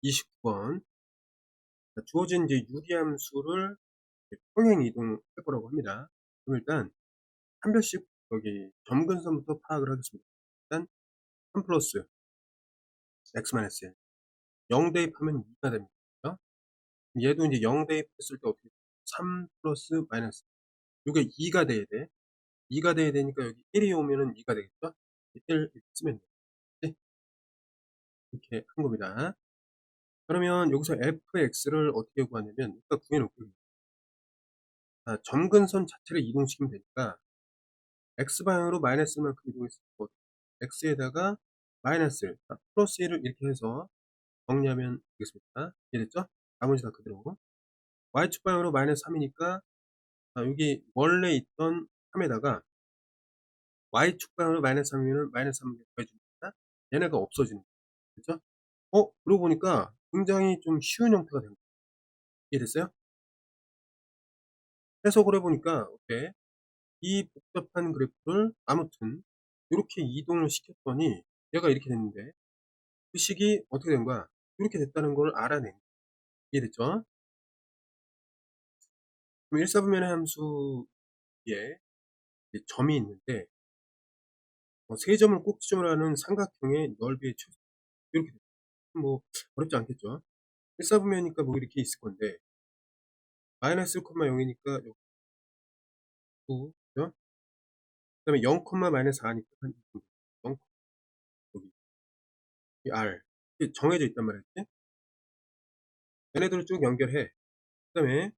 29번. 주어진 이제 유리함수를 평행 이동할 거라고 합니다. 그럼 일단 한 별씩 여기 점근선부터 파악을 하겠습니다. 일단 3 플러스 x 마이너스 1. 0 대입하면 2가 됩니다. 그죠? 얘도 이제 0 대입했을 때 어떻게 3 플러스 마이너스. 요게 2가 돼야 돼. 2가 돼야 되니까 여기 1이 오면은 2가 되겠죠? 1 이렇게 쓰면 돼. 네? 이렇게 한 겁니다. 그러면 여기서 fx를 어떻게 구하냐면 일단 구해놓고 점근선 자체를 이동시키면 되니까 x방향으로 마이너스만큼 이동했을 때 x에다가 마이너스 플러스 1을 이렇게 해서 정리하면 되겠습니다. 이해됐죠? 나머지 다 그대로. y축 방향으로 마이너스 3이니까 여기 원래 있던 3에다가 y축 방향으로 마이너스 3이면 마이너스 3을 더해줍니다. 얘네가 없어지는 거죠. 그렇죠? 그러고 보니까 굉장히 좀 쉬운 형태가 된 거예요. 이해됐어요? 해석을 해보니까 어때? 이 복잡한 그래프를 아무튼 이렇게 이동을 시켰더니 얘가 이렇게 됐는데 그 식이 어떻게 된 거야? 이렇게 됐다는 걸 알아낸 거야. 이해됐죠? 그럼 일사분면의 함수에 이제 점이 있는데 세 점을 꼭지점으로 하는 삼각형의 넓이의 최소 이렇게 됐어요. 뭐 어렵지 않겠죠? 일사분면이니까 뭐 이렇게 있을 건데 마이너스 1,0이니까 여기 9, 그죠? 그 다음에 0, 마이너스 4니까 한 0, 여기 이 R 이게 정해져 있단 말이지. 얘네들을 쭉 연결해. 그 다음에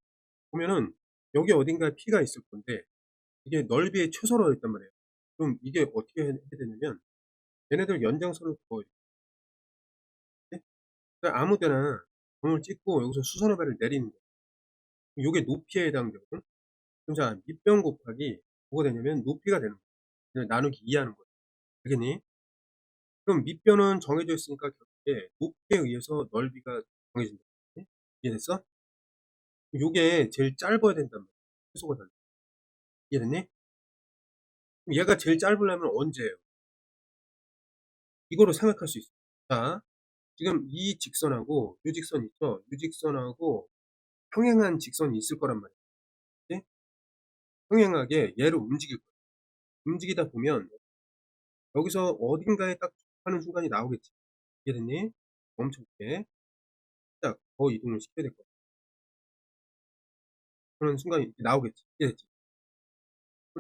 보면은 여기 어딘가에 P가 있을 건데 이게 넓이의 최소로 있단 말이에요. 그럼 이게 어떻게 해야 되냐면 얘네들 연장선을 그어야 돼. 그러니까 아무 데나 점을 찍고 여기서 수선화배를 내리는 거예요. 이게 높이에 해당되거든. 그럼 자 밑변 곱하기 뭐가 되냐면 높이가 되는 거예요. 나누기 2 하는 거예요. 알겠니? 그럼 밑변은 정해져 있으니까 결국에 높이에 의해서 넓이가 정해진다. 이해됐어? 요게 제일 짧아야 된단 말이야. 최소가 달라. 이해됐니? 그럼 얘가 제일 짧으려면 언제예요? 이거로 생각할 수 있어. 자, 지금 이 직선하고 이 직선 있죠? 이 직선하고 평행한 직선이 있을 거란 말이야. 그치? 평행하게 얘를 움직일 거야. 움직이다 보면 여기서 어딘가에 딱 하는 순간이 나오겠지. 이해됐니? 멈춰볼게. 딱 더 이동을 시켜야 될 거야. 그런 순간이 나오겠지. 이해됐지?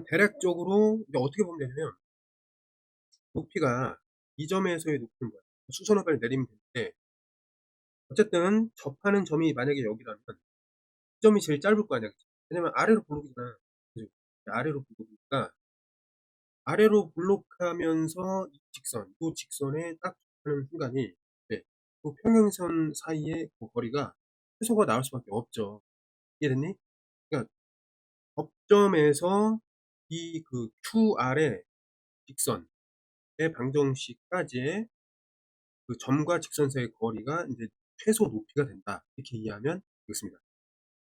대략적으로 이제 어떻게 보면 되냐면 높이가 이 점에서의 높이인 거야. 수선화발을 내리면 되는데 어쨌든 접하는 점이 만약에 여기라면 이 점이 제일 짧을 거 아니야. 그치? 왜냐면 아래로 블록이잖아. 그죠? 아래로 블록이니까 아래로 블록하면서 이 직선에 딱 접하는 순간이 그 평행선 사이의 그 거리가 최소가 나올 수밖에 없죠. 이해됐니? 그러니까 접점에서 이 그 QR의 직선의 방정식까지의 그 점과 직선 사이의 거리가 이제 최소 높이가 된다. 이렇게 이해하면 되겠습니다.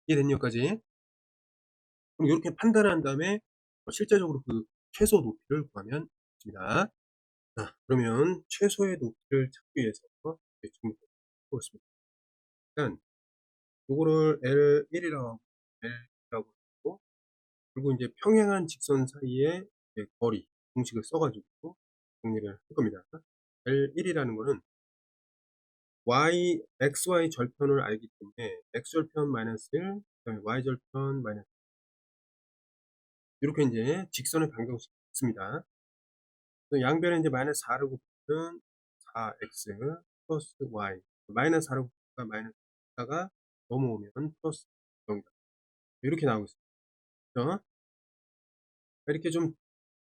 이해됐니? 여기까지? 그럼 이렇게 판단한 다음에 실제적으로 그 최소 높이를 구하면 됩니다. 자, 그러면 최소의 높이를 찾기 위해서 지금부터 해보겠습니다. 일단 요거를 L1이라고 하고 그리고 이제 평행한 직선 사이의 거리 공식을 써가지고 정리를 할 겁니다. L1이라는 거는 XY 절편을 알기 때문에 X절편 마이너스 1, 그다음에 Y절편 마이너스 이렇게 이제 직선의 방정식이 있습니다. 양변에 이제 마이너스 4를 곱하면 4x 플러스 y 마이너스 4를 곱하니까 마이너스 4가 넘어오면 플러스 0이다. 이렇게 나오고 있습니다. 그렇죠? 이렇게 좀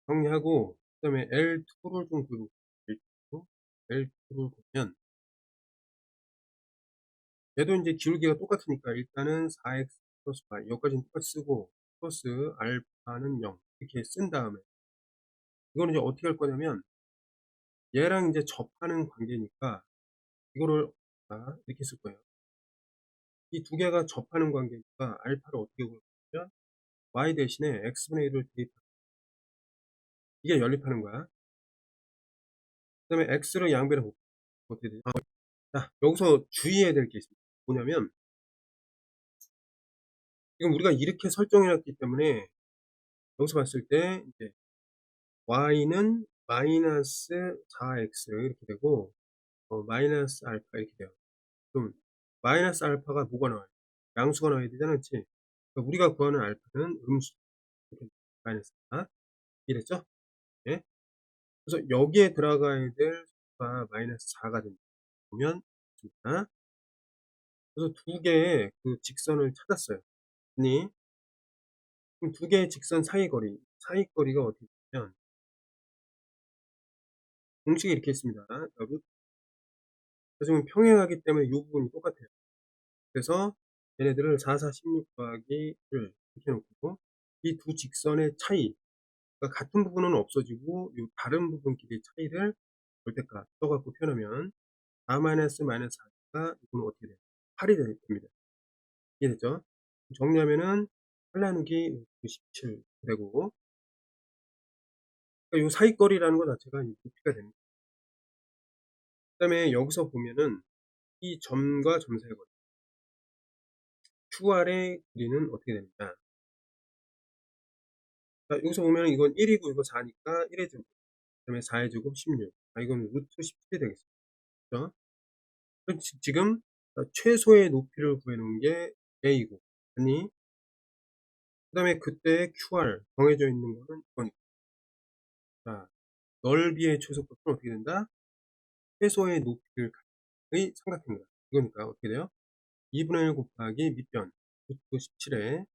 정리하고 그 다음에 L2를 좀 그리고 L2를 보면 얘도 이제 기울기가 똑같으니까 일단은 4x 플러스 y 여기까지는 똑같이 쓰고 플러스 알파는 0 이렇게 쓴 다음에 이거는 이제 어떻게 할 거냐면 얘랑 이제 접하는 관계니까 이거를 이렇게 쓸 거예요. 이 두 개가 접하는 관계니까 알파를 어떻게 구하냐면 y 대신에 x분의 1을 대입하는 이게 연립하는 거야. 그 다음에 x를 양변에 곱하면 어떻게 되죠? 자, 여기서 주의해야 될 게 있습니다. 뭐냐면 지금 우리가 이렇게 설정해 놨기 때문에 여기서 봤을 때 이제 y는 마이너스 4x 이렇게 되고 마이너스 알파 이렇게 돼요. 그럼 마이너스 알파가 뭐가 나와요? 양수가 나와야 되잖아, 그치? 그러니까 우리가 구하는 알파는 음수. 이렇게 마이너스 4. 이랬죠? 예? 그래서 여기에 들어가야 될 수가 마이너스 4가 됩니다. 보면 됩니다. 그래서 두 개의 그 직선을 찾았어요. 아니, 그럼 두 개의 직선 사이 거리가 어떻게 되냐면 공식이 이렇게 있습니다. 지금 평행하기 때문에 이 부분이 똑같아요. 그래서 얘네들을 4, 4, 16 더하기 1 이렇게 놓고 이 두 직선의 차이, 그러니까 같은 부분은 없어지고 이 다른 부분끼리의 차이를 절대값 써갖고 표현하면 4 마이너스 마이너스 4가 이거는 어떻게 돼요? 8이 됩니다. 이해됐죠? 정리하면은 8 나누기 97 되고, 그러니까 이 사이거리라는 것 자체가 높이가 됩니다. 그 다음에 여기서 보면은 이 점과 점 사이 거리 QR의 길이는 어떻게 됩니까? 자, 여기서 보면 이건 1이고 이거 4니까 1의 제곱, 그 다음에 4의 제곱 16. 이건 루트 17이 되겠습니다. 그죠? 그럼 지금 최소의 높이를 구해놓은 게 A이고, 아니, 그 다음에 그때 QR 정해져 있는 거는 이거니까. 자, 넓이의 최소값은 어떻게 된다? 최소의 높이를 의 삼각형이다. 이거니까 어떻게 돼요? 2분의 1 곱하기 밑변 루트 17의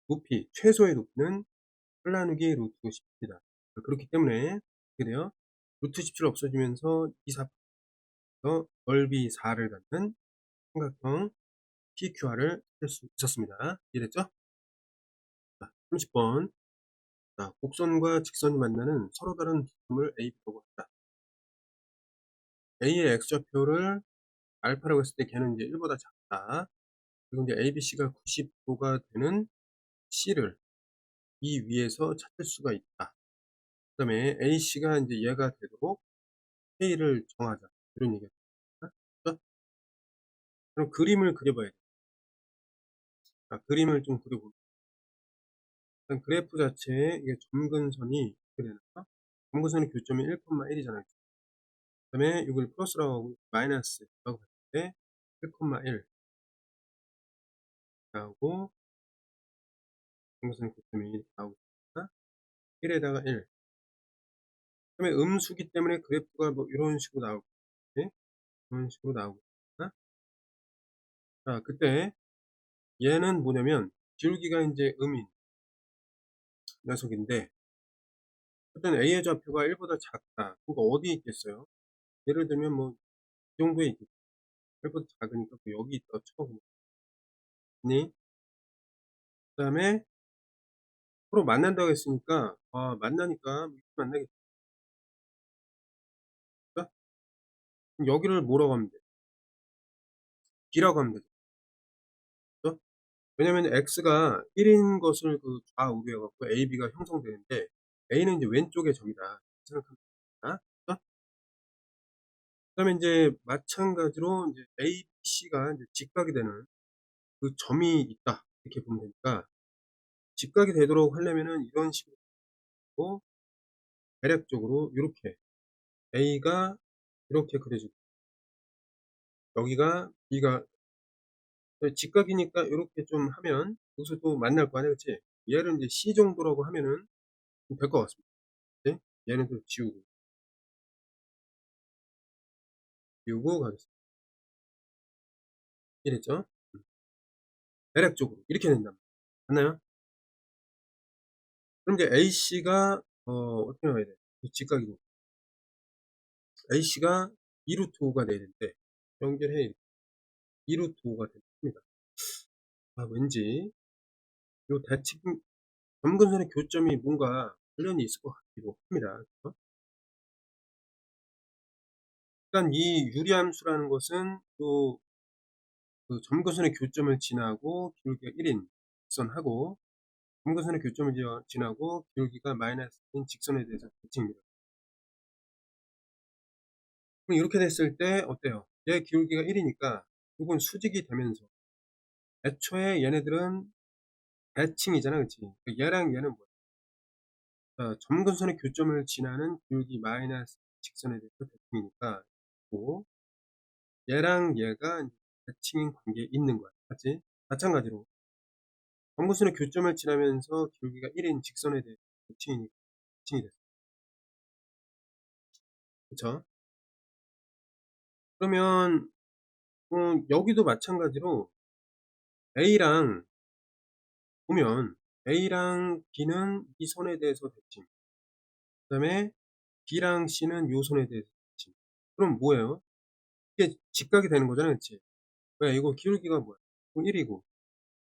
높이, 최소의 높이는 8 나누기 루트 17이다. 그렇기 때문에 어떻게 돼요? 루트 17 없어지면서 2, 4에서 넓이 4를 갖는 삼각형 PQR을 찾을 수 있었습니다. 이해됐죠? 자, 30번. 자, 곡선과 직선이 만나는 서로 다른 두 점을 A, B라고 한다. A의 X좌표를 알파라고 했을 때 걔는 이제 1보다 작다. 그리고 이제 ABC가 90도가 되는 C를 이 위에서 찾을 수가 있다. 그 다음에 AC가 이제 얘가 되도록 K를 정하자. 이런 얘기가 있다. 그럼 그림을 그려봐야 돼. 자, 그림을 좀 그려볼게요. 일단 그래프 자체에 이게 점근선이 어떻게 되나? 점근선의 교점이 1,1이잖아요. 그 다음에 이걸 플러스라고 하고 마이너스라고 봤을 때 1,1 나오고 점근선의 교점이 이렇게 나오고 있습니다. 1에다가 1. 그 다음에 음수기 때문에 그래프가 뭐 이런 식으로 나오고 이런 식으로 나오고 있습니다. 자, 그때 얘는 뭐냐면 기울기가 이제 음인 녀석인데 어떤 A의 좌표가 1보다 작다. 그거 어디에 있겠어요? 예를 들면 뭐 이 정도에 있겠죠. 1보다 작으니까 뭐 여기 있다 쳐보니 그 다음에 서로 만난다고 했으니까 만나니까 뭐 이렇게 만나겠죠. 그럼 여기를 뭐라고 하면 돼? B라고 하면 되죠. 그죠? 왜냐면 X가 1인 것을 그 좌우로 해갖고 AB가 형성되는데 A는 이제 왼쪽의 점이다 생각하면 됩니다. 그죠? 그다음에 이제 마찬가지로 이제 A, B, C가 이제 직각이 되는 그 점이 있다 이렇게 보면 되니까 직각이 되도록 하려면은 이런 식으로 대략적으로 이렇게 A가 이렇게 그려지고 여기가 B가 직각이니까 이렇게 좀 하면 여기서 또 만날 거 아니야, 그치? 얘를 이제 C 정도라고 하면은 될 것 같습니다. 네? 얘는 또 지우고 가겠습니다. 이랬죠? 대략적으로 이렇게 된단 말이에요. 맞나요? 그럼 이제 AC가 어떻게 나와야 돼? 직각이니까 AC가 2루트 5가 돼야 되는데 연결해 2루트 5가 됩니다. 왠지 요 대칭 점근선의 교점이 뭔가 관련이 있을 것 같기도 합니다. 그렇죠? 일단 이 유리함수라는 것은 또 그 점근선의 교점을 지나고 기울기가 1인 직선하고 점근선의 교점을 지나고 기울기가 마이너스인 직선에 대해서 대칭입니다. 그럼 이렇게 됐을 때 어때요? 얘 기울기가 1 이니까 요건 수직이 되면서 애초에 얘네들은 대칭이잖아. 그치? 얘랑 얘는 뭐야? 점근선의 교점을 지나는 기울기 마이너스 직선에 대해서 대칭이니까 고 얘랑 얘가 대칭인 관계에 있는 거야. 맞지? 마찬가지로 점근선의 교점을 지나면서 기울기가 1인 직선에 대해서 대칭이니까 대칭이 됐어. 그쵸? 그러면 여기도 마찬가지로 A랑 보면 A랑 B는 이 선에 대해서 대칭, 그다음에 B랑 C는 요 선에 대해서 대칭. 그럼 뭐예요? 이게 직각이 되는 거잖아. 그치? 왜? 이거 기울기가 뭐야? 이건 1이고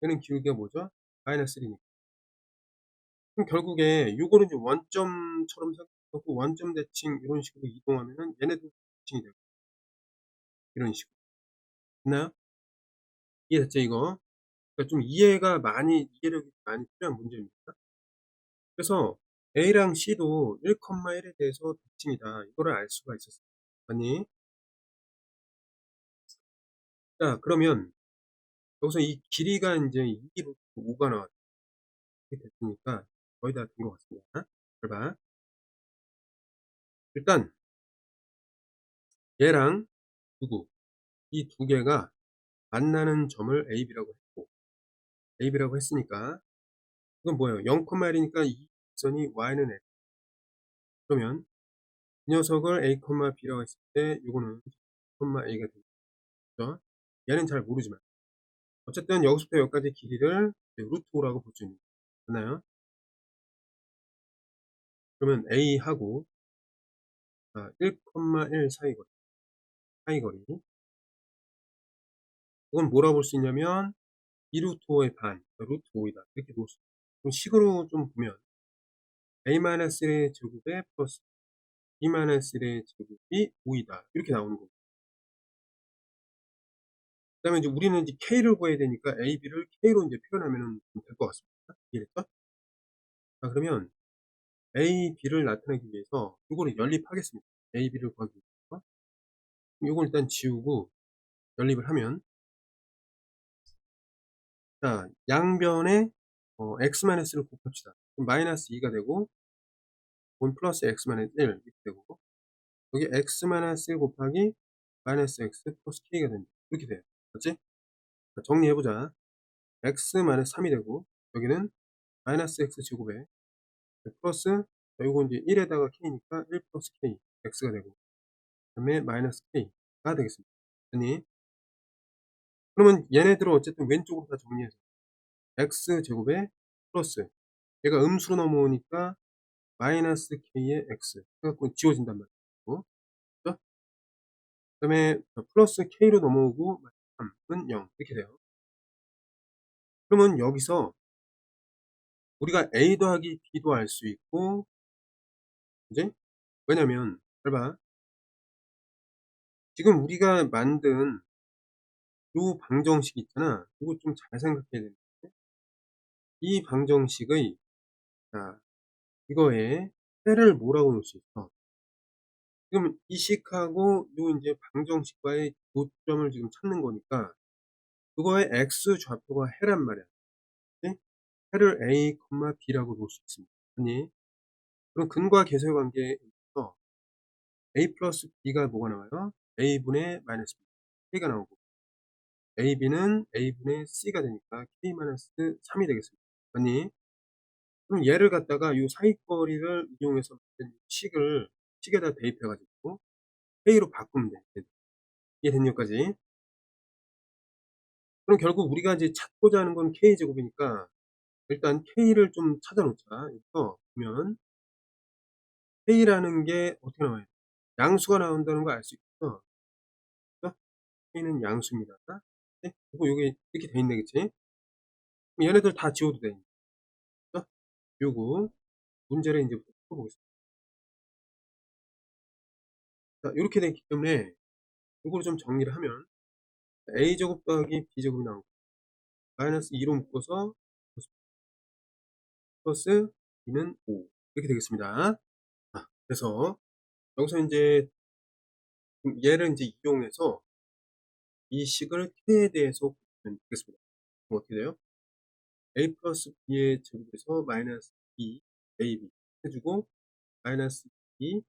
얘는 기울기가 뭐죠? 마이너스 1이니까. 그럼 결국에 요거는 이제 원점처럼 생각하고 원점 대칭 이런 식으로 이동하면은 얘네도 대칭이 되고 이런 식으로. 됐나요? 이해됐죠 이거? 그러니까 좀 이해력이 많이 필요한 문제입니다. 그래서 A랑 C도 1,1에 대해서 대칭이다. 이거를 알 수가 있었어요. 아니, 자, 그러면 여기서 이 길이가 이제 2루트 5가 나왔다. 이렇게 됐으니까 거의 다 된 것 같습니다. 잘 봐. 일단 얘랑 누구? 이 두 개가 만나는 점을 AB라고 했고, AB라고 했으니까 이건 뭐예요? 0,1이니까 이 직선이 Y는 X. 그러면 이 녀석을 A, B라고 했을 때 이거는 A가 되죠. 얘는 잘 모르지만 어쨌든 여기서부터 여기까지 길이를 루트 5라고 볼 수 있는 거예요. 맞나요? 그러면 A하고 1,1 사이거리. 그건 뭐라고 볼 수 있냐면 2 루트 5의 반, 루트 5이다. 이렇게 볼 수 있어요. 그럼 식으로 좀 보면 A-1의 제곱에 플러스 B-1의 제곱이 5이다. 이렇게 나오는 거고. 그 다음에 이제 우리는 이제 K를 구해야 되니까 A, B를 K로 이제 표현하면 될 것 같습니다. 이해됐죠? 자, 그러면 A, B를 나타내기 위해서 이거를 연립하겠습니다. A, B를 구하기 위해서. 이걸 일단 지우고 연립을 하면, 자, 양변에 x-를 곱합시다. 그럼 마이너스 2가 되고, 원 플러스 x-1 이렇게 되고, 여기 x-1 곱하기 마이너스 x 플러스 k가 됩니다. 이렇게 돼요. 맞지? 자, 정리해보자. x-3이 되고, 여기는 마이너스 x 제곱에 플러스, 자, 요거 이제 1에다가 k니까 1 플러스 k, x가 되고, 그 다음에 마이너스 k가 되겠습니다. 아니, 그러면 얘네들은 어쨌든 왼쪽으로 다 정리해서 x 제곱에 플러스, 얘가 음수로 넘어오니까 마이너스 k의 x 해갖고 지워진단 말이에요. 그죠? 그 다음에 플러스 k로 넘어오고 3은 0 이렇게 돼요. 그러면 여기서 우리가 a 더하기 b도 알 수 있고, 이제 왜냐면 잘 봐. 지금 우리가 만든 요 방정식 있잖아. 이거 좀 잘 생각해야 되는데, 이 방정식의, 자, 이거에 해를 뭐라고 놓을 수 있어? 지금 이 식하고 요 이제 방정식과의 교점을 지금 찾는 거니까 그거의 x 좌표가 해란 말이야. 그치? 해를 a, b라고 놓을 수 있습니다. 아니, 그럼 근과 계수의 관계에서 a 플러스 b가 뭐가 나와요? a분의 마이너스 b, k가 나오고, ab는 a분의 c가 되니까 k 마이너스 3이 되겠습니다. 아니, 그럼 얘를 갖다가 요 사이거리를 이용해서 만든 식에다 대입해가지고 k로 바꾸면 돼. 이해됐니 여기까지? 그럼 결국 우리가 이제 찾고자 하는 건 k제곱이니까 일단 k를 좀 찾아놓자. 여기서 보면 k라는 게 어떻게 나와요? 양수가 나온다는 거 알 수 있죠? 그죠? k는 양수입니다. 네? 그리고 여기 이렇게 돼 있네, 그치? 그럼 얘네들 다 지워도 돼. 그죠? 요거 문제를 이제 풀어보겠습니다. 자, 이렇게 되기 때문에 요거를 좀 정리를 하면 a제곱 더하기 b제곱이 나오고 마이너스 2로 묶어서 플러스 b는 5 이렇게 되겠습니다. 자, 그래서 여기서 이제 얘를 이제 이용해서 이 식을 k에 대해서 곱하면 되겠습니다. 그럼 어떻게 돼요? a 플러스 b의 제곱에서 마이너스 2 ab 해 주고 마이너스 2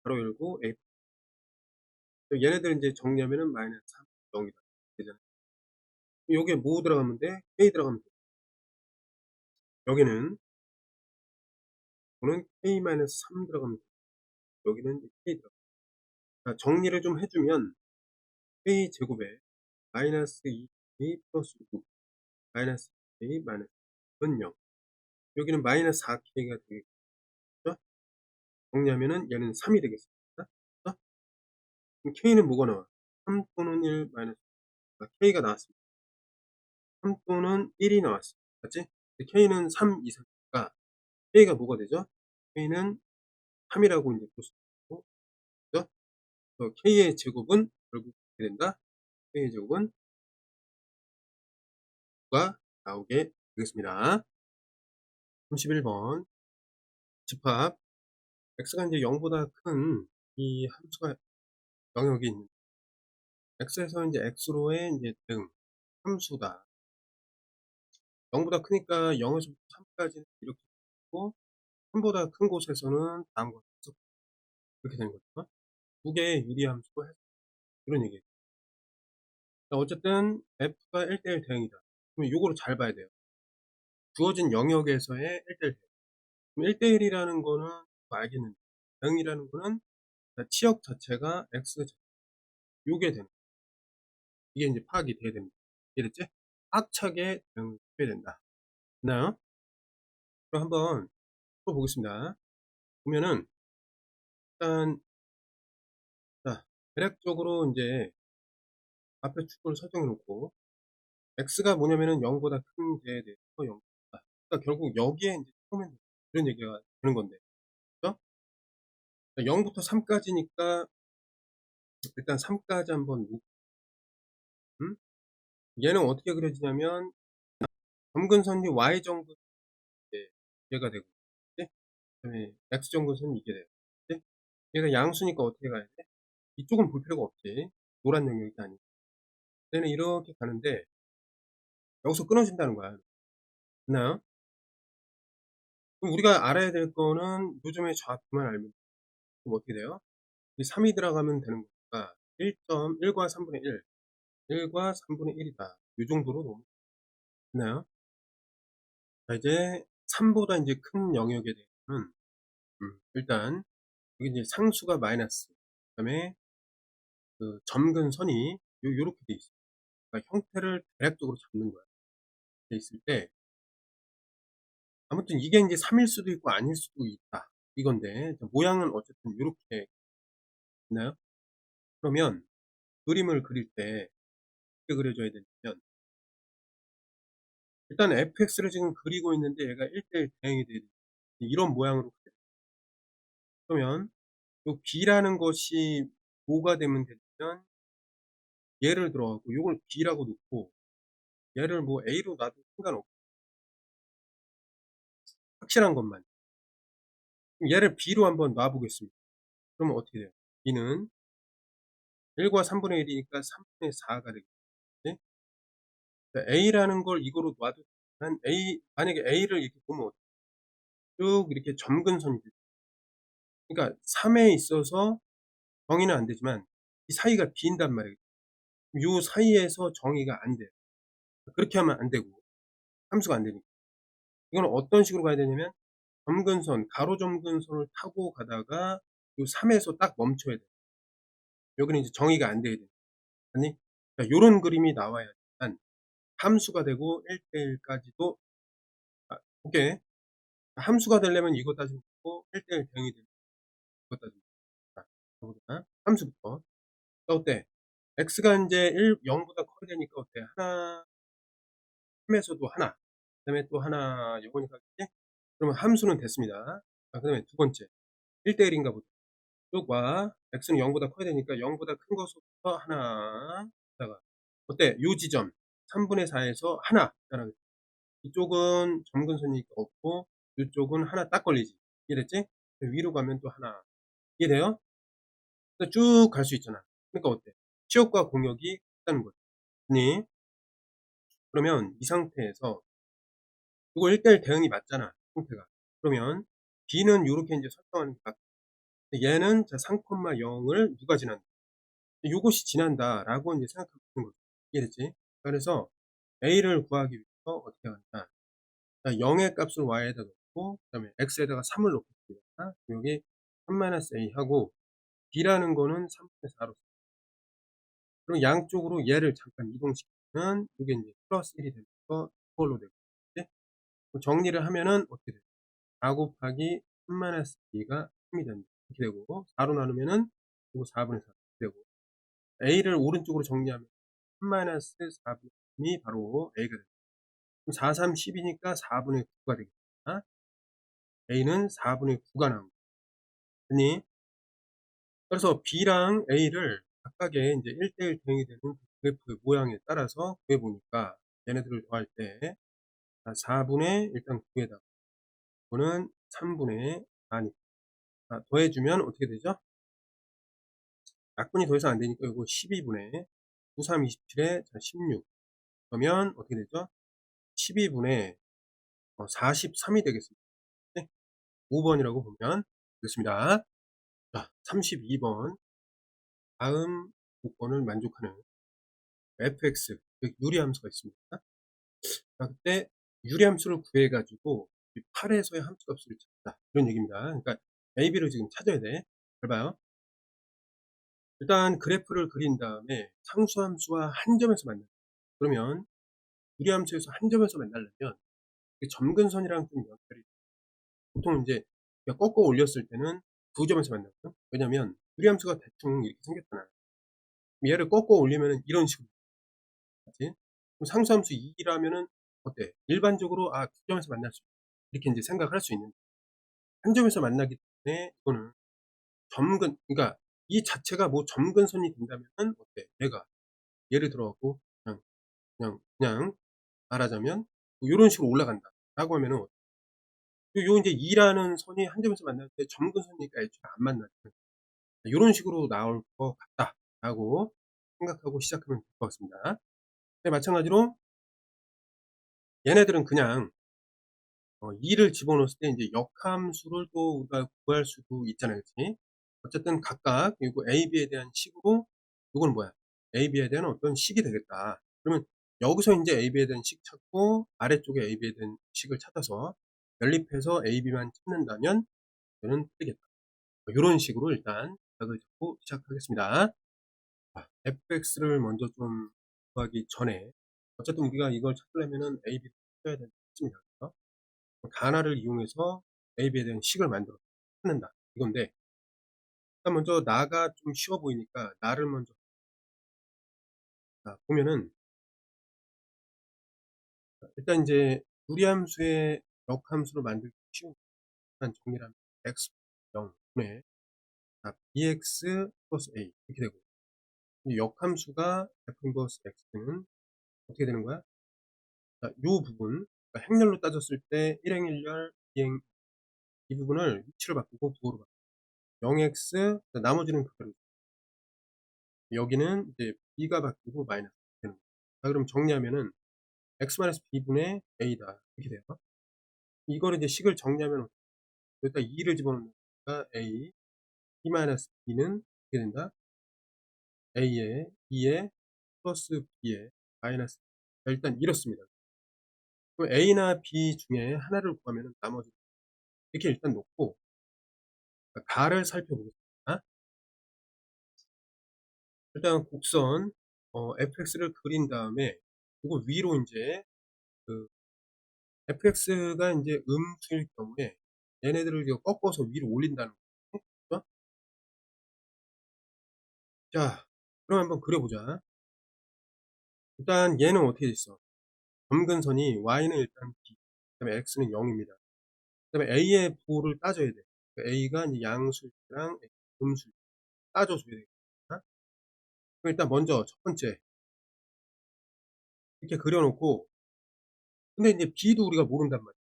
괄호 열고 a 얘네들 인제 정리하면은 마이너스 3 0 이다 되잖아요. 여기에 뭐 들어가면 돼? k 들어가면 돼. 여기는 요거는 k-3 들어가면 돼. 여기는 이제 k 들어가. 자, 정리를 좀 해 주면 k 제곱에 마이너스 2k 플러스 9 마이너스 k 마이너스 은 0. 여기는 마이너스 4k가 되겠죠? 정리하면은 얘는 3이 되겠습니다. 그죠? 그럼 k는 뭐가 나와? 3 또는 1 마이너스 k가 나왔습니다. 3 또는 1이 나왔어. 맞지? k는 3 이상이니까 k가 뭐가 되죠? k는 3이라고 이제 볼 수 있고, 그죠? k의 제곱은 결국 어떻게 된다? k의 제곱은 9가 나오게 되겠습니다. 31번 집합 x가 이제 0보다 큰 이 함수가 영역이 있는 x에서 이제 x로의 이제 등 함수다. 0보다 크니까 0에서부터 3까지는 이렇게 있고 3보다 큰 곳에서는 다음과 같이 이렇게 되는 거죠. 두 개의 유리함수로 해서 이런 얘기예요. 어쨌든 f가 1대1 대응이다. 그럼 요거를 잘 봐야 돼요. 주어진 영역에서의 1대1 대응. 그럼 1대1이라는 거는 알겠는데 대응이라는 거는 치역 자체가 x 요게 되는 거예요. 이게 이제 파악이 돼야 됩니다. 이해됐지? 악착에 대응을 해야 된다. 됐나요? 그럼 한번 풀어보겠습니다. 보면은 일단 자, 대략적으로 이제 앞에 축을 설정해 놓고 x가 뭐냐면은 0보다 큰 데에 대해서 0. 그러니까 결국 여기에 이제 처음에 이런 얘기가 되는 건데, 그죠? 0부터 3까지니까 일단 3까지 한번 놓고, 얘는 어떻게 그려지냐면 점근선이 y 정근 이제 얘가 되고, 그치? 그다음에 x 정근선이 이게 돼요. 그치? 얘가 양수니까 어떻게 가야 돼? 이쪽은 볼 필요가 없지. 노란 영역이 아니고. 얘는 이렇게 가는데 여기서 끊어진다는 거야. 됐나요? 그럼 우리가 알아야 될 거는 요즘의 좌표만 알면 돼. 그럼 어떻게 돼요? 이 3이 들어가면 되는 거니까 1.1과 3분의 1, 1과 3분의 1이다. 이 정도로 놓으면 되나요? 자, 이제 3보다 이제 큰 영역에 대해서는 일단 여기 이제 상수가 마이너스, 그다음에 그 점근선이 요렇게 돼 있어요. 그러니까 형태를 대략적으로 잡는 거야. 돼 있을 때 아무튼 이게 이제 3일 수도 있고 아닐 수도 있다. 이건데 모양은 어쨌든 요렇게 있나요? 그러면 그림을 그릴 때 어떻게 그려줘야 되냐면 일단 fx를 지금 그리고 있는데 얘가 1대1 대응이 돼야 돼. 이런 모양으로 그려요. 그러면 요 b라는 것이 뭐가 되면 되냐면 얘를 들어가고 요걸 b라고 놓고 얘를 뭐 a로 놔도 상관없고 확실한 것만. 그럼 얘를 b로 한번 놔 보겠습니다. 그러면 어떻게 돼요? b는 1과 3분의 1이니까 3분의 4가 되겠지? a라는 걸 이거로 놔도 되지만 만약에 a를 이렇게 보면 쭉 이렇게 점근선이 돼요. 그러니까 3에 있어서 정의는 안 되지만 이 사이가 비인단 말이에요. 요 사이에서 정의가 안 돼요. 그렇게 하면 안 되고 함수가 안 되니까. 이거는 어떤 식으로 가야 되냐면 점근선, 가로 점근선을 타고 가다가 요 3에서 딱 멈춰야 돼요. 여기는 이제 정의가 안 돼야 돼요. 아니? 자, 요런 그림이 나와야지만 함수가 되고 1대1까지도 오케이. 함수가 되려면 이거 따지면 되고 1대1 대응이 되면 이거 따지면 자, 가보자. 함수부터. 어때? x가 인제 0보다 커야 되니까 어때? 하나 3에서도 하나, 그다음에 또 하나 요거니까 그지? 그러면 함수는 됐습니다. 자, 그다음에 두 번째 1대1 인가 보자. 요과 x는 0보다 커야 되니까 0보다 큰 것부터 하나 다가 어때? 요 지점 3분의 4에서 하나 있잖아. 이쪽은 점근선이니까 없고 이쪽은 하나 딱 걸리지. 이해됐지? 위로 가면 또 하나. 이해돼요? 쭉 갈 수 있잖아. 그러니까 어때? 치역과 공역이 같다는 거지. 니 그러면 이 상태에서 이거 1:1 대응이 맞잖아, 형태가. 그러면 B는 요렇게 인제 설정하는 게 맞고, 얘는 자 3,0 을 누가 지난다. 요것이 지난다라고 인제 생각하면 되는 거죠. 이해됐지? 그래서 A를 구하기 위해서 어떻게 하느냐. 자 0 의 값을 Y에다 넣고 그다음에 X에다가 3을 넣겠습니다. 여기 3-A 하고 B라는 거는 3분의 4로 그럼 양쪽으로 얘를 잠깐 이동시키면 이게 인제 플러스 1이 되면서 이걸로 되고 네? 그럼 정리를 하면은 어떻게 돼요? 4 곱하기 3-B가 3이 된다. 이렇게 되고 4로 나누면은 요거 4분의 4 이렇게 되고 A를 오른쪽으로 정리하면 3-4분의 3이 바로 A가 됩니다. 그럼 4, 3, 10이니까 4분의 9가 되겠다. A는 4분의 9가 나온 거니 그래서 B랑 A를 각각의 인제 1:1 대응이 되는 그 그래프의 모양에 따라서 구해 보니까 얘네들을 더할 때 4분의 일단 9 에다가 이거는 3분의 4 니까 더해 주면 어떻게 되죠? 약분이 더 이상 안 되니까 요거 12분의 9, 3, 27에 자 16 그러면 어떻게 되죠? 12분의 43이 되겠습니다. 네. 5 번이라고 보면 되겠습니다. 자 32번 다음 조건을 만족하는 fx 여기 유리함수가 있습니다. 자 그때 유리함수를 구해 가지고 이 8에서의 함수값을 찾다 이런 얘기입니다. 그러니까 a, b를 지금 찾아야 돼. 잘 봐요. 일단 그래프를 그린 다음에 상수함수와 한 점에서 만나요. 그러면 유리함수에서 한 점에서 만나려면 이 점근선이랑 좀 연결이 보통 이제 꺾어 올렸을 때는 두 점에서 만나거든. 왜냐면 유리함수가 대충 이렇게 생겼잖아. 얘를 꺾어 올리면은 이런 식으로 맞지? 그럼 상수함수 2라면은 어때? 일반적으로 두 점에서 만날 수 있다. 이렇게 이제 생각할 수 있는데 한 점에서 만나기 때문에 이거는 그러니까 이 자체가 뭐 점근선이 된다면은 어때? 얘가 예를 들어 갖고 그냥 말하자면 뭐 요런 식으로 올라간다라고 하면은 요 인제 2라는 선이 한 점에서 만날 때 점근선이니까 애초에 안 만나죠. 요런 식으로 나올 것 같다라고 생각하고 시작하면 될 것 같습니다. 네 마찬가지로 얘네들은 그냥 2를 집어넣었을 때 인제 역함수를 또 우리가 구할 수도 있잖아요. 그치? 어쨌든 각각 요거 A, B에 대한 식으로 요거는 뭐야? A, B에 대한 어떤 식이 되겠다. 그러면 여기서 인제 A, B에 대한 식 찾고 아래쪽에 A, B에 대한 식을 찾아서 연립해서 A, B만 찾는다면 저는 틀리겠다. 요런 식으로 일단 각을 잡고 시작하겠습니다. fx를 먼저 좀 구하기 전에 어쨌든 우리가 이걸 찾으려면은 A, B를 찾아야 되는 습니다 가나를 이용해서 A, B에 대한 식을 만들어 찾는다. 이건데 일단 먼저 나가 좀 쉬워 보이니까 나를 먼저 보면은 일단 인제 유리함수의 역함수를 만들기 쉬운 일단 정리를 하면 x 0 분의 bx 플러스 a 이렇게 되고 이 역함수가 f 인버스 x는 어떻게 되는 거야? 자, 요 부분 그러니까 행렬로 따졌을 때 1행 1열, 2행 이 부분을 위치를 바꾸고 부호로 바꾸고 0x 나머지는 그대로 여기는 이제 b가 바뀌고 마이너스 되는 거예요. 자 그럼 정리하면은 x-b분의 a다 이렇게 돼요. 이거를 이제 식을 정리하면 여기다 2를 집어넣으니까 a, b-b는 어떻게 된다? a에 2에 플러스 b에 마이너스 자, 일단 이렇습니다. 그럼 a나 b 중에 하나를 구하면 나머지 이렇게 일단 놓고 가를 살펴보겠습니다. 일단 곡선 fx를 그린 다음에 이거 위로 이제 그 fx가 이제 음수일 경우에 얘네들을 이거 꺾어서 위로 올린다는 거죠. 그죠? 자, 그럼 한번 그려보자. 일단 얘는 어떻게 돼 있어? 점근선이 y는 일단 b, 그다음에 x는 0입니다. 그다음에 a의 부호를 따져야 돼. 그러니까 a가 이제 양수일랑 음수일 따져줘야 되겠다. 그럼 일단 먼저 첫 번째 이렇게 그려놓고 근데 이제 b도 우리가 모른단 말이야.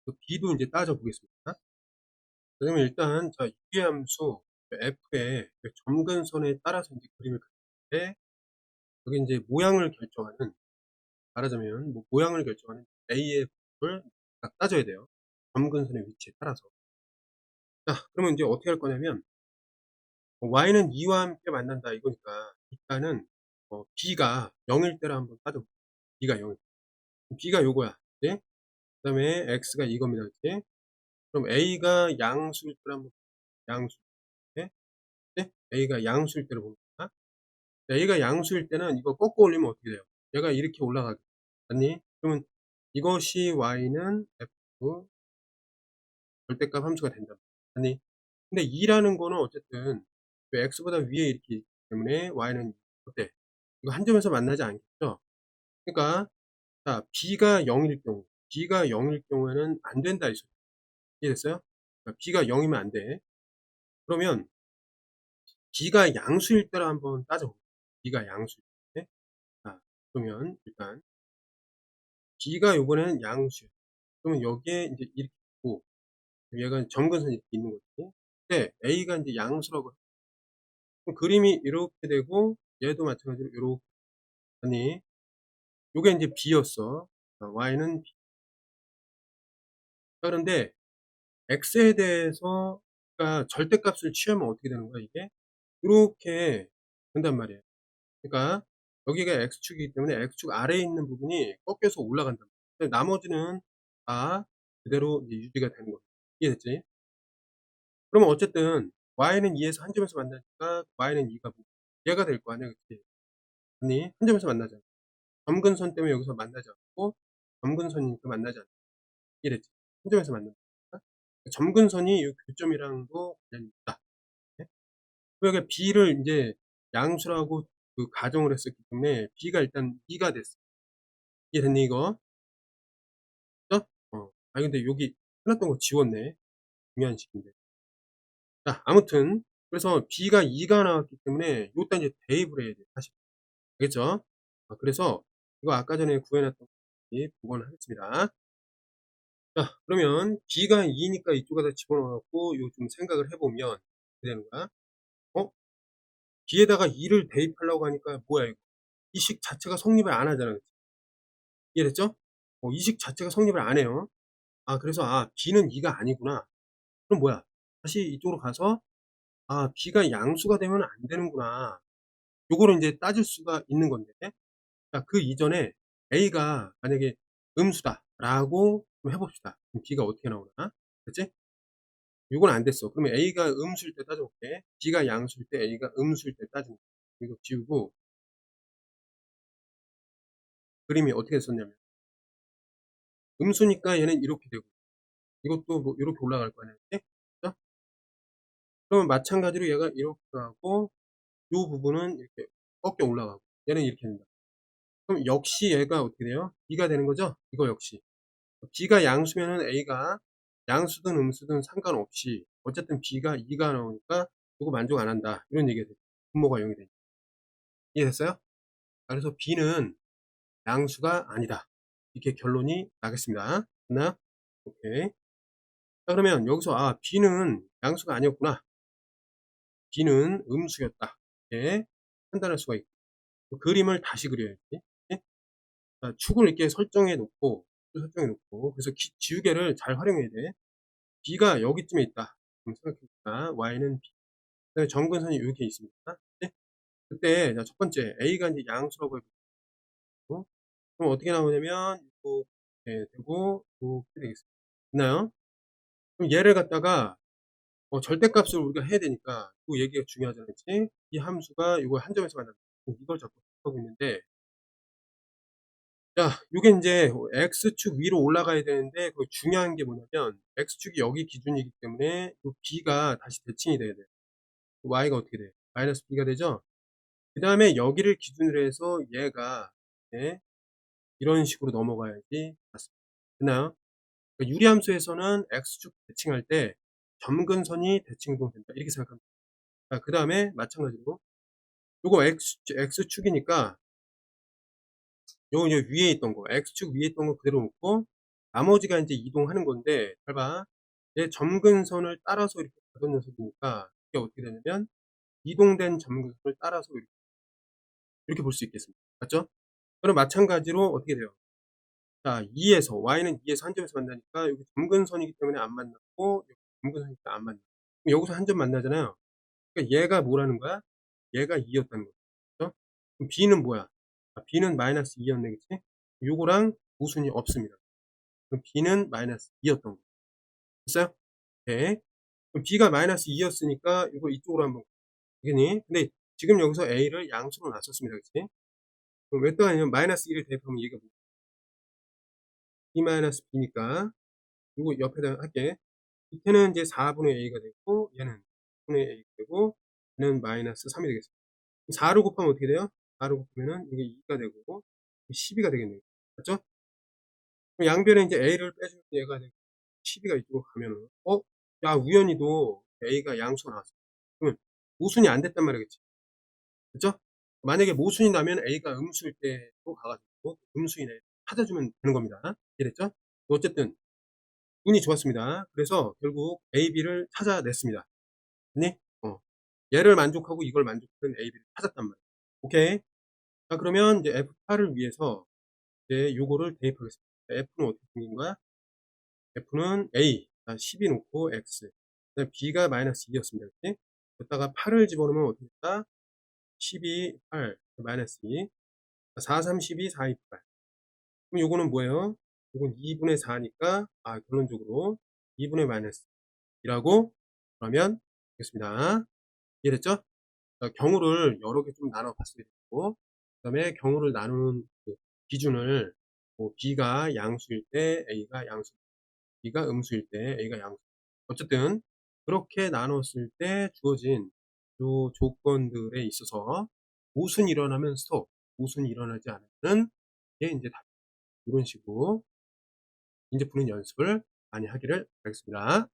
그 b도 이제 따져보겠습니다. 그러면 일단 자 유리함수 f의 점근선에 따라서 이제 그림을 그릴 때 여기 인제 모양을 결정하는, 말하자면 뭐 모양을 결정하는 A의 부분을 딱 따져야 돼요, 점근선의 위치에 따라서. 자, 그러면 인제 어떻게 할 거냐면 y는 2와 함께 만난다 이거니까 일단은 b가 0일 때를 한번 따져 볼게요. b가 0 일 때. b가 요거야. 그지? 그다음에 x가 이겁니다. 그지? 그럼 a가 양수일 때를 한번, 양수. 예? 네? a가 양수일 때를 봅니다. a가 양수일 때는 이거 꺾어 올리면 어떻게 돼요? 얘가 이렇게 올라가게. 맞니? 그러면 이것이 y는 f 절대값 함수가 된다. 맞니? 근데 2라는 거는 어쨌든 그 x보다 위에 이렇게 있기 때문에 y는 어때? 이거 한 점에서 만나지 않겠죠? 그러니까 자, b가 0일 경우, b가 0일 경우에는 안 된다 이 소리. 이해됐어요? 그러니까 b가 0이면 안 돼. 그러면 b가 양수일 때를 한번 따져볼게요. b가 양수일 때. 자, 그러면 일단 b가 요번에는 양수야. 그러면 여기에 이제 이렇게 있고 얘가 점근선이 이렇게 있는 거지. 근데 a가 이제 양수라고. 그럼 그림이 이렇게 되고 얘도 마찬가지로 요렇게. 아니, 요게 이제 b였어. y는 b. 그런데 x에 대해서 그러니까 절대값을 취하면 어떻게 되는 거야 이게? 요렇게 된단 말이에요. 그러니까 여기가 x축이기 때문에 x축 아래에 있는 부분이 꺾여서 올라간단 말이에요. 나머지는 다 그대로 이제 유지가 되는 거예요. 이해됐지? 그러면 어쨌든 y는 2에서 한 점에서 만나니까 y는 2가 뭐 얘가 될 거 아니야. 그치? 아니, 한 점에서 만나잖아. 점근선 때문에 여기서 만나지 않고 점근선이니까 만나지 않고. 이해됐지? 한 점에서 만난다. 점근선이 요 교점이랑도 관련이 있다. 네? 그러니까 b를 인제 양수라고 그 가정을 했었기 때문에 b가 일단 2가 됐어. 이해됐니 이거? 그죠? 근데 여기 해놨던 거 지웠네. 중요한 식인데. 자, 아무튼 그래서 b가 2가 나왔기 때문에 요따 이제 대입을 해야 돼 사실. 알겠죠? 그래서 이거 아까 전에 구해 놨던 거 복원을 하겠습니다. 자, 그러면 b가 2 니까 이쪽에다 집어넣어 갖고 요 좀 생각을 해 보면 어떻게 되는 거야? 어? b에다가 2를 대입하려고 하니까 뭐야 이거. 이 식 자체가 성립을 안 하잖아. 그치? 이해됐죠? 이 식 자체가 성립을 안 해요. 그래서 b는 2가 아니구나. 그럼 뭐야? 다시 이쪽으로 가서 b가 양수가 되면 안 되는구나. 요거를 인제 따질 수가 있는 건데, 자, 그 이전에 a가 만약에 음수다라고 좀 해 봅시다. 그럼 b가 어떻게 나오나? 됐지? 요건 안 됐어. 그러면 a가 음수일 때 따져 볼게. b가 양수일 때 a가 음수일 때 따지는 거야. 이거 지우고 그림이 어떻게 됐었냐면 음수니까 얘는 이렇게 되고 이것도 뭐 요렇게 올라갈 거 아니야. 그치? 그죠? 그러면 마찬가지로 얘가 이렇게 가고 요 부분은 이렇게 꺾여 올라가고 얘는 이렇게 된다. 그럼 역시 얘가 어떻게 돼요? b가 되는 거죠? 이거 역시. b가 양수면은 a가 양수든 음수든 상관없이 어쨌든 b가 2가 나오니까 요거 만족 안 한다. 이런 얘기가 되죠. 분모가 0이 되니까. 이해됐어요? 그래서 b는 양수가 아니다. 이렇게 결론이 나겠습니다. 됐나요? 오케이. 자, 그러면 여기서 b는 양수가 아니었구나. b는 음수였다. 이렇게 판단할 수가 있고 그림을 다시 그려야지. 예? 자, 축을 이렇게 설정해 놓고 그래서 지우개를 잘 활용해야 돼. b가 여기쯤에 있다. 그럼 생각해봅시다. y는 b. 그다음에 점근선이 이렇게 있습니다. 네? 그때 자, 첫 번째 a가 이제 양수라고 해보고 그럼 어떻게 나오냐면 이렇게 되고 이렇게 되겠습니다. 됐나요? 그럼 얘를 갖다가 절대값을 우리가 해야 되니까 그 얘기가 중요하잖아요. 그치? 이 함수가 이거 한 점에서 만난다. 이걸 자꾸 하고 있는데 자, 요게 인제 x축 위로 올라가야 되는데 그 중요한 게 뭐냐면 x축이 여기 기준이기 때문에 요 b가 다시 대칭이 돼야 돼요. y가 어떻게 돼요? 마이너스 b가 되죠? 그다음에 여기를 기준으로 해서 얘가 예 이런 식으로 넘어가야지 맞습니다. 됐나요? 그러니까 유리함수에서는 x축 대칭할 때 점근선이 대칭동된다 이렇게 생각합니다. 자, 그다음에 마찬가지로 요거 x축이니까 요 이제 위에 있던 거 x축 위에 있던 거 그대로 놓고 나머지가 인제 이동하는 건데 잘 봐. 얘 점근선을 따라서 이렇게 가던 녀석이니까 이게 어떻게 되냐면 이동된 점근선을 따라서 이렇게 이렇게 볼 수 있겠습니다. 맞죠? 그럼 마찬가지로 어떻게 돼요? 자, 2 에서 y는 2 에서 한 점에서 만나니까 여기 점근선이기 때문에 안 만났고 여기 점근선이니까 안 만나. 그럼 여기서 한 점 만나잖아요. 그러니까 얘가 뭐라는 거야? 얘가 2 였다는 거죠. 그죠? 그럼 b는 뭐야? 아, b는 -2 였네. 그치? 요거랑 모순이 없습니다. 그럼 b는 -2 였던 거. 됐어요? 네. 그럼 b가 -2 였으니까 이거 이쪽으로 한번 되겠니? 근데 지금 여기서 a를 양수로 놨었습니다. 그치? 그럼 왜 또 아니면 -1을 대입하면 얘가 뭐 b-b니까 요거 옆에다 할게. 밑에는 이제 4분의 a가 되고 얘는 6분의 a가 되고 얘는 -3이 되겠습니다. 4를 곱하면 어떻게 돼요? 4를 곱하면은 이게 2가 되고 12가 되겠네요. 맞죠? 그럼 양변에 이제 a를 빼주면 얘가 되고 12가 이쪽으로 가면은 야, 우연히도 a가 양수가 나왔어. 그러면 모순이 안 됐단 말이야. 그치? 그죠? 만약에 모순이 나면 a가 음수일 때로 가가지고 음수인 찾아주면 되는 겁니다. 이해됐죠? 어쨌든 운이 좋았습니다. 그래서 결국 A, B를 찾아냈습니다. 네? 얘를 만족하고 이걸 만족하는 A, B를 찾았단 말이에요. 오케이. 자, 그러면 이제 F8을 위해서 이제 요거를 대입하겠습니다. F는 어떻게 생긴 거야? F는 A, 12 놓고 X. 그다음에 B가 -2였습니다. 그치? 여기다가 8을 집어넣으면 어떻게 될까? 12, 8, -2. 4, 3, 12, 4, 2, 8. 그럼 요거는 뭐예요? 요건 2분의 4니까, 결론적으로 2분의 -2라고 그러면 되겠습니다. 이해됐죠? 경우를 여러 개 좀 나눠 봤어야 되고, 그 다음에 경우를 나누는 그 기준을, 뭐, B가 양수일 때 A가 양수, B가 음수일 때 A가 양수. 어쨌든, 그렇게 나눴을 때 주어진 요 조건들에 있어서 모순이 일어나면 스톱, 모순이 일어나지 않으면 게 이제 답. 이런 식으로 문제 푸는 연습을 많이 하기를 바라겠습니다.